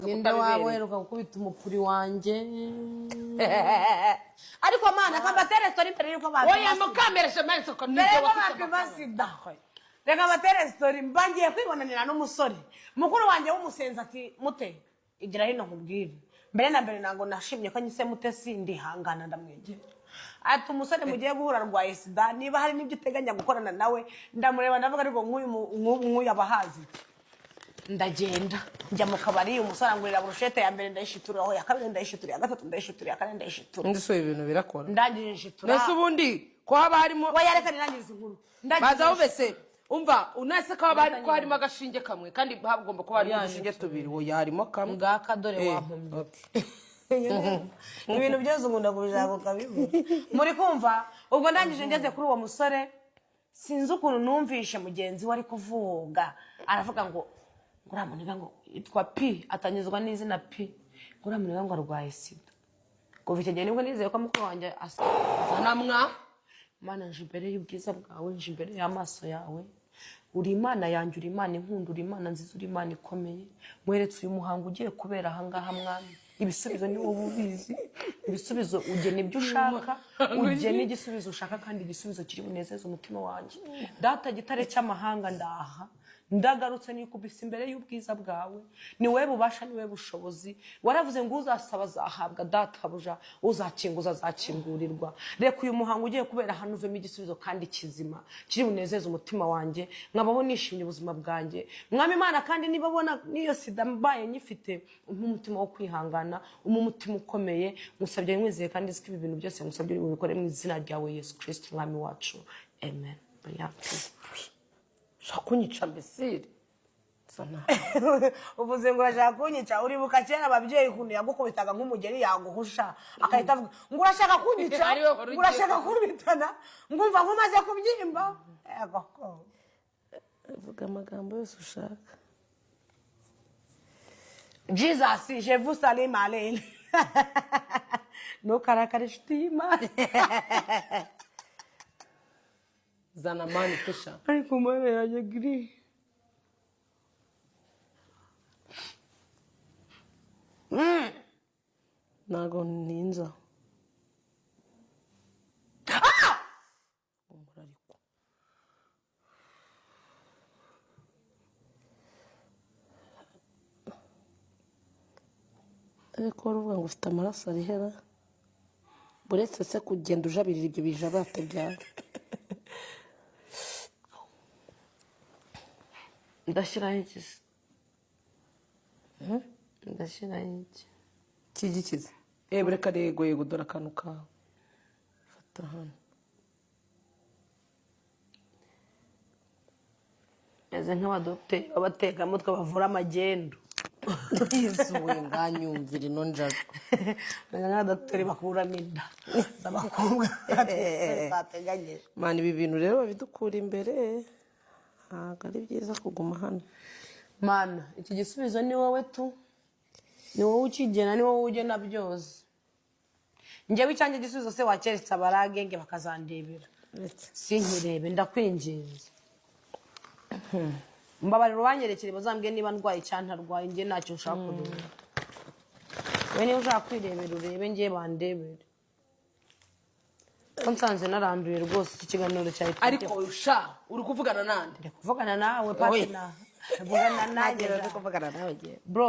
ninde waweruka gukubita umupuri wanje ariko mana kambatere story mbere yuko bazi oya mukamereshe mense ko niyo bakibasida reka batere story mbangiye kwibonanira n'umusore mukuru wanje w'umusenzi ati mute igira hino nkubwire mbere na mbere nango nashimye ko nyise mute sindi hangana ndamwegera ati umusore mugiye guhura rwaye sida niba hari n'ibyo uteganya gukorana nawe ndamureba ndavuga ariko nk'uyu abahazi ndagenda njya mu kabari umusore angurira burushete ya mbere ndayishitura aho ya kabiri ndayishitura ya gatatu ndayishitura ya kane ndayishitura ndiso ibintu birakora ndangije nshitura nese ubundi ko haba harimo wayareka nirangiriza inkuru baza ubese umva unase ko haba ko harimo agashinge kamwe kandi hagomba kuba harimo agashinge tubiri oya harimo kamwe ngaka dore wampumye ibintu byose ngunda kubijako kabivuga muri kumva ubwo ndangije ngeze kuri uwo musore sinzi ukuntu numvishe mugenzi we ari kuvuga aravuga ngo nguramuniga ngo itwa P atanyizwa n'izina P nguramuniga ngo arwaye sida kuva icyo gihe nibwo nizeye ko mukuru wanjye asanamwa mana nje imbere y'ubwiza bwawe nje imbere y'amaso yawe uri imana yanjye uri imana inkunda uri imana nziza uri imana ikomeye mweretse uyu muhango ugiye kubera ahangaha mwami ibisubizo ni wowe ubizi ibisubizo ugena ibyo ushaka ugena igisubizo ushaka kandi igisubizo kiri bunezeza umutima wanjye data gitare cy'amahanga ndaha ndagarutse nikubise imbere y'ubwiza bwawe ni wewe bubasha ni wewe bushobozi waravuze ngo uzasaba zahabwa databuja uzakinguza azakingurirwa reka uyu muhango ugiye kubera hano uvemo igisubizo kandi kizima kiri bunezeza umutima wanjye nkabaho nishimye ubuzima bwanjye mwami Imana kandi niba bona niyo sida mbaye nyifite umutima wo kwihangana umutima ukomeye musabye mwizeye kandi ziko ibi bintu byose musabye ubikore mu izina ryawe Yesu Kristo mwami wacu amen shakunyica mbesire sana uvuze ngo urashaka kunyica uribuka cyera ababyeyi kuntu yagukubitaga nk'umugeri yaguhusha akahita avuga ngo urashaka kunyica urashaka kurbitana ngumva nkumaze kubyimba yego vuga amagambo yose ushaka Jesus je vous salue Malene no karakarishtima zana mani kisha ariko mwana yaje giri nago ninza umurariko ariko uruvuga ngo ufite amaraso arihera buretse se kugenda ujabirira ibyo bijabate byawe ndashira iki ndashira iki kigikiza bureka rego yego dora akantu kawe fata hano eze nk'abadokiteri abatekamutwe bavura amagendo izuwe nganyumvira ino njago nk'abadokiteri bakuramo inda z'abakobwa bateganyije mani ibi bintu rero babidukura imbere ntabwo ari byiza kuguma hano mana iki gisubizo ni wowe tu ni wowe ukigena ni wowe ugena byose njyewe icyanjye gisubizo se wakeretse abaragenge bakazandebera sinkirebe ndakwinginze mbabarira ubanyerekere bazambwiye niba ndwaye cyangwa ntarwaye njye ntacyo nshaka kureba we niba ushaka kwirebera urebe njye bandebere ko nsanze naranduye rwose iki kiganiro cyawe ariko usha uri kuvugana nande ndi kuvugana nawe patina vugana nanjye uri kuvugana nawe bro